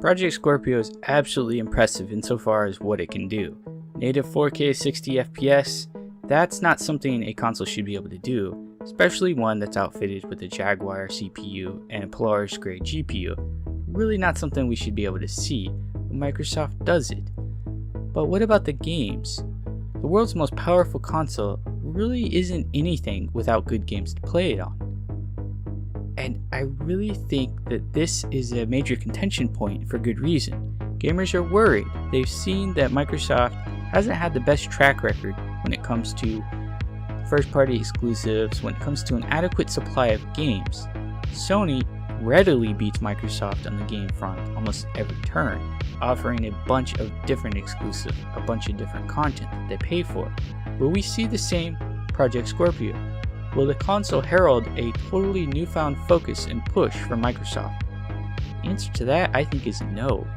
Project Scorpio is absolutely impressive insofar as what it can do. Native 4K 60 FPS, that's not something a console should be able to do, especially one that's outfitted with a Jaguar CPU and Polaris grade GPU. Really not something we should be able to see, but Microsoft does it. But what about the games? The world's most powerful console really isn't anything without good games to play it on. And I really think that this is a major contention point for good reason. Gamers are worried. They've seen that Microsoft hasn't had the best track record when it comes to first-party exclusives, when it comes to an adequate supply of games. Sony readily beats Microsoft on the game front almost every turn, offering a bunch of different exclusives, a bunch of different content that they pay for. Will we see the same Project Scorpio? Will the console herald a totally newfound focus and push from Microsoft? The answer to that, I think, is no.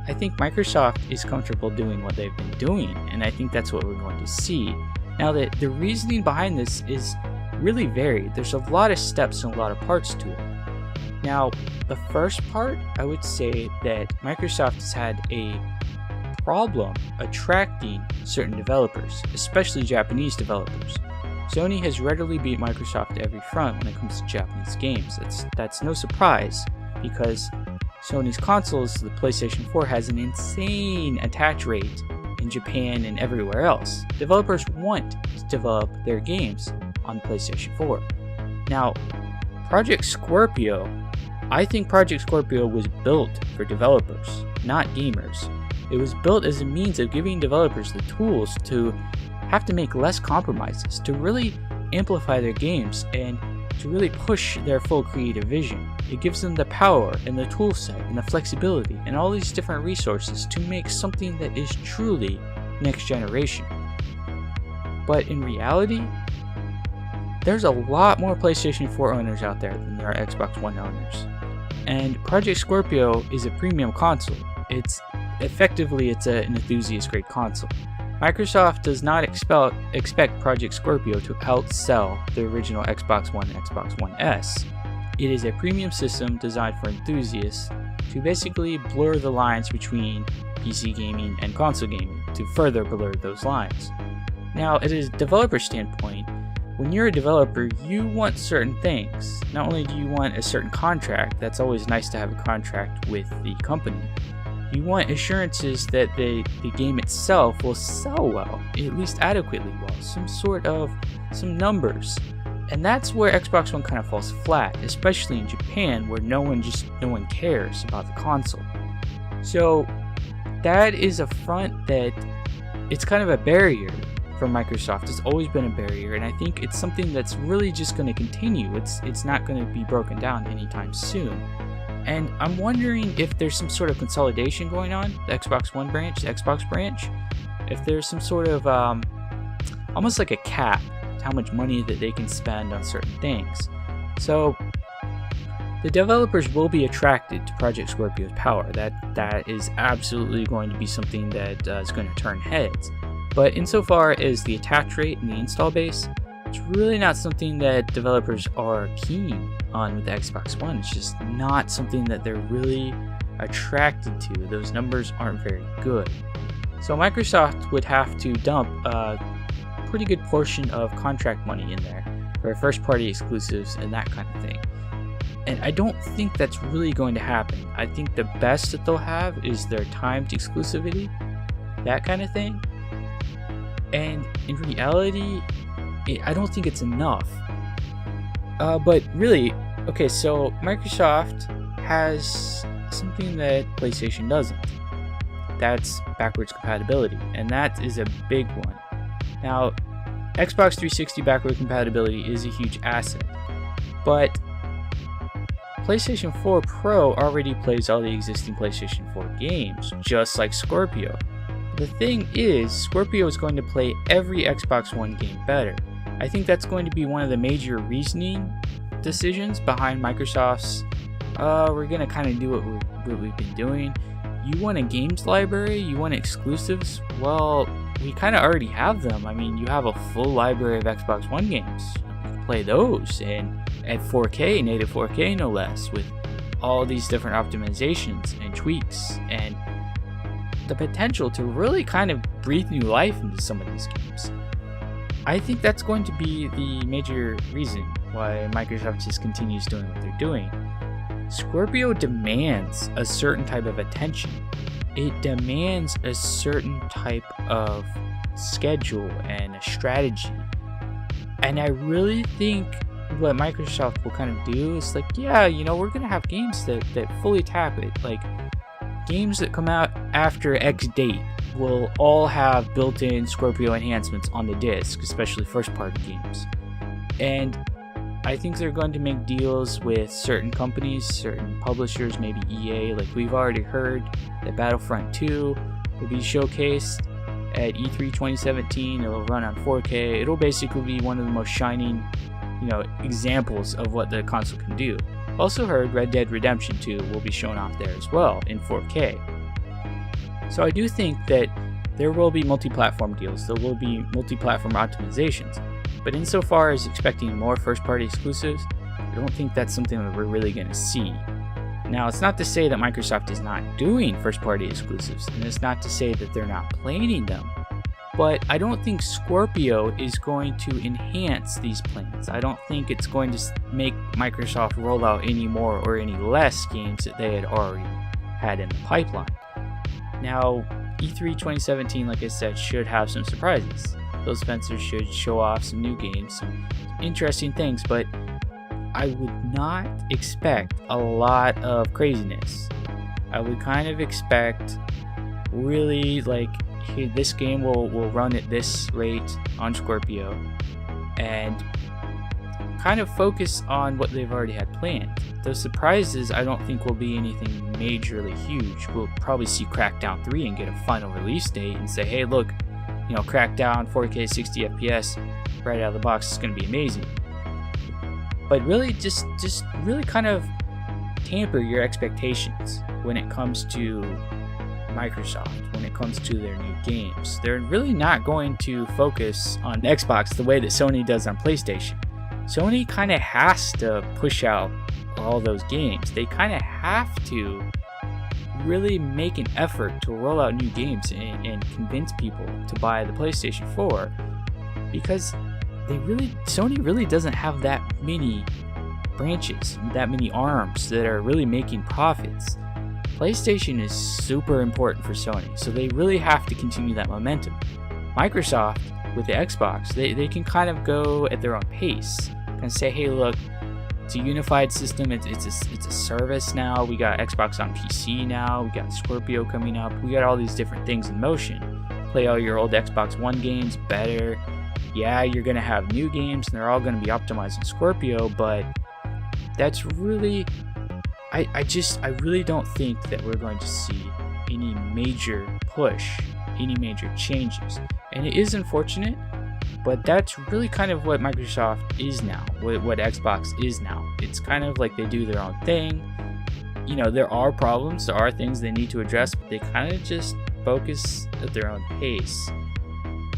I think Microsoft is comfortable doing what they've been doing, and I think that's what we're going to see. Now, that the reasoning behind this is really varied. There's a lot of steps and a lot of parts to it. Now, the first part, I would say that Microsoft has had a problem attracting certain developers, especially Japanese developers. Sony has readily beat Microsoft at every front when it comes to Japanese games. That's no surprise, because Sony's consoles, the PlayStation 4, has an insane attach rate in Japan and everywhere else. Developers want to develop their games on PlayStation 4. Now, Project Scorpio, I think Project Scorpio was built for developers, not gamers. It was built as a means of giving developers the tools to have to make less compromises, to really amplify their games and to really push their full creative vision. It gives them the power and the tool set and the flexibility and all these different resources to make something that is truly next generation. But in reality, there's a lot more PlayStation 4 owners out there than there are Xbox One owners. And Project Scorpio is a premium console. It's an enthusiast grade console. Microsoft does not expect Project Scorpio to outsell the original Xbox One and Xbox One S. It is a premium system designed for enthusiasts to basically blur the lines between PC gaming and console gaming, to further blur those lines. Now, at a developer standpoint, when you're a developer, you want certain things. Not only do you want a certain contract, that's always nice to have a contract with the company. You want assurances that the game itself will sell well, at least adequately well, some numbers. And that's where Xbox One kind of falls flat, especially in Japan, where no one cares about the console. So that is a front that it's kind of a barrier for Microsoft. It's always been a barrier, and I think it's something that's really just going to continue. It's not going to be broken down anytime soon. And I'm wondering if there's some sort of consolidation going on, the Xbox One branch, the Xbox branch, if there's some sort of almost like a cap to how much money that they can spend on certain things. So the developers will be attracted to Project Scorpio's power. That is absolutely going to be something that is going to turn heads. But insofar as the attach rate and the install base, it's really not something that developers are keen on with the Xbox One. It's just not something that they're really attracted to. Those numbers aren't very good. So Microsoft would have to dump a pretty good portion of contract money in there for first-party exclusives and that kind of thing. And I don't think that's really going to happen. I think the best that they'll have is their timed exclusivity, that kind of thing. And in reality, I don't think it's enough. But really, okay, so Microsoft has something that PlayStation doesn't. That's backwards compatibility, and that is a big one. Now, Xbox 360 backward compatibility is a huge asset, but PlayStation 4 Pro already plays all the existing PlayStation 4 games, just like Scorpio. The thing is, Scorpio is going to play every Xbox One game better. I think that's going to be one of the major reasoning decisions behind Microsoft's, we're going to kind of do what we've been doing. You want a games library? You want exclusives? Well, we kind of already have them. I mean, you have a full library of Xbox One games. You can play those and at 4K, native 4K no less, with all these different optimizations and tweaks and the potential to really kind of breathe new life into some of these games. I think that's going to be the major reason why Microsoft just continues doing what they're doing. Scorpio demands a certain type of attention. It demands a certain type of schedule and a strategy. And I really think what Microsoft will kind of do is like, yeah, we're going to have games that fully tap it. Like, games that come out after X date will all have built-in Scorpio enhancements on the disc, especially first-party games. And I think they're going to make deals with certain companies, certain publishers, maybe EA. Like, we've already heard that Battlefront 2 will be showcased at E3 2017. It'll run on 4K. It'll basically be one of the most shining, examples of what the console can do. Also heard Red Dead Redemption 2 will be shown off there as well in 4K. So I do think that there will be multi-platform deals. There will be multi-platform optimizations. But insofar as expecting more first-party exclusives, I don't think that's something that we're really going to see. Now, it's not to say that Microsoft is not doing first-party exclusives, and it's not to say that they're not planning them. But I don't think Scorpio is going to enhance these plans. I don't think it's going to make Microsoft roll out any more or any less games that they had already had in the pipeline. Now, E3 2017, like I said, should have some surprises. Phil Spencer should show off some new games, some interesting things, but I would not expect a lot of craziness. I would kind of expect really like, hey, this game will run at this rate on Scorpio, and kind of focus on what they've already had planned. The surprises I don't think will be anything majorly huge. We'll probably see Crackdown 3 and get a final release date and say, hey, look, Crackdown 4K 60 FPS right out of the box is going to be amazing. But really just really kind of tamper your expectations when it comes to Microsoft, when it comes to their new games. They're really not going to focus on Xbox the way that Sony does on PlayStation. Sony kind of has to push out all those games. They kind of have to really make an effort to roll out new games and convince people to buy the PlayStation 4, because Sony really doesn't have that many branches, that many arms that are really making profits. PlayStation is super important for Sony, so they really have to continue that momentum. Microsoft, with the Xbox, they can kind of go at their own pace and say, hey, look, it's a unified system, it's a service now, we got Xbox on PC now, we got Scorpio coming up, we got all these different things in motion. Play all your old Xbox One games better. Yeah, you're going to have new games, and they're all going to be optimized in Scorpio, but that's really... I really don't think that we're going to see any major push, any major changes. And it is unfortunate, but that's really kind of what Microsoft is now, what Xbox is now. It's kind of like they do their own thing. There are problems, there are things they need to address, but they kind of just focus at their own pace.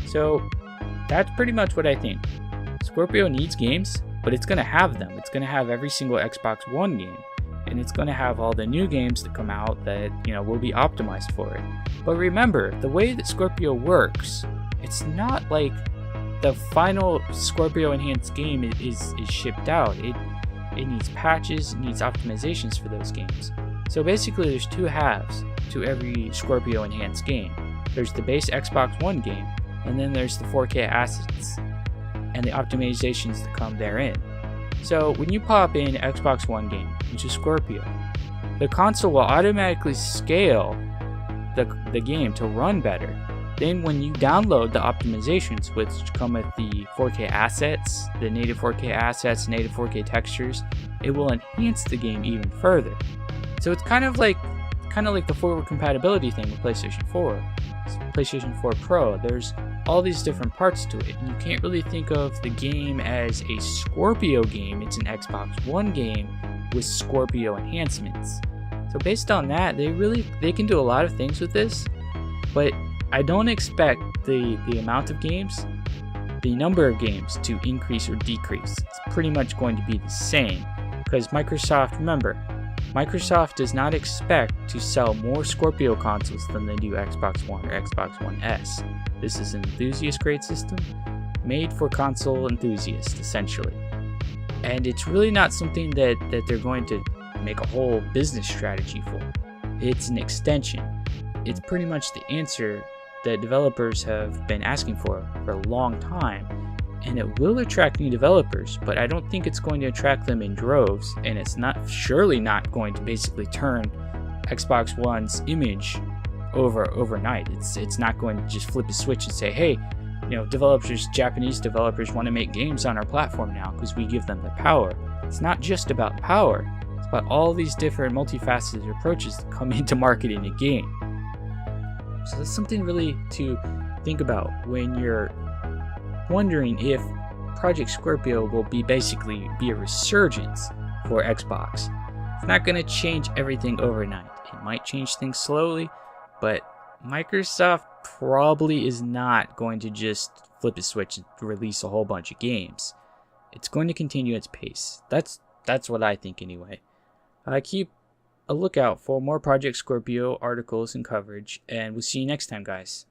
So that's pretty much what I think. Scorpio needs games, but it's going to have them. It's going to have every single Xbox One game. And it's going to have all the new games that come out that, will be optimized for it. But remember, the way that Scorpio works, it's not like the final Scorpio enhanced game is shipped out. It needs patches, it needs optimizations for those games. So basically there's two halves to every Scorpio enhanced game. There's the base Xbox One game, and then there's the 4K assets and the optimizations that come therein. So when you pop in Xbox One game, which is Scorpio, the console will automatically scale the game to run better. Then when you download the optimizations, which come with the 4K assets, the native 4K assets, native 4K textures, it will enhance the game even further. So it's kind of like the forward compatibility thing with PlayStation 4. PlayStation 4 Pro, there's all these different parts to it, and you can't really think of the game as a Scorpio game. It's an Xbox One game with Scorpio enhancements. So based on that, they can do a lot of things with this, but I don't expect the amount of games, the number of games to increase or decrease. It's pretty much going to be the same, because Microsoft, remember, Microsoft does not expect to sell more Scorpio consoles than they do Xbox One or Xbox One S. This is an enthusiast-grade system made for console enthusiasts, essentially. And it's really not something that they're going to make a whole business strategy for. It's an extension. It's pretty much the answer that developers have been asking for a long time. And it will attract new developers, but I don't think it's going to attract them in droves, and it's surely not going to basically turn Xbox One's image overnight. It's not going to just flip a switch and say, hey, Japanese developers want to make games on our platform now because we give them the power. It's not just about power. It's about all these different multifaceted approaches that come into marketing a game. So that's something really to think about when you're wondering if Project Scorpio will basically be a resurgence for Xbox. It's not going to change everything overnight. It might change things slowly, but Microsoft probably is not going to just flip a switch and release a whole bunch of games. It's going to continue its pace. That's what I think anyway. Keep a lookout for more Project Scorpio articles and coverage, and we'll see you next time, guys.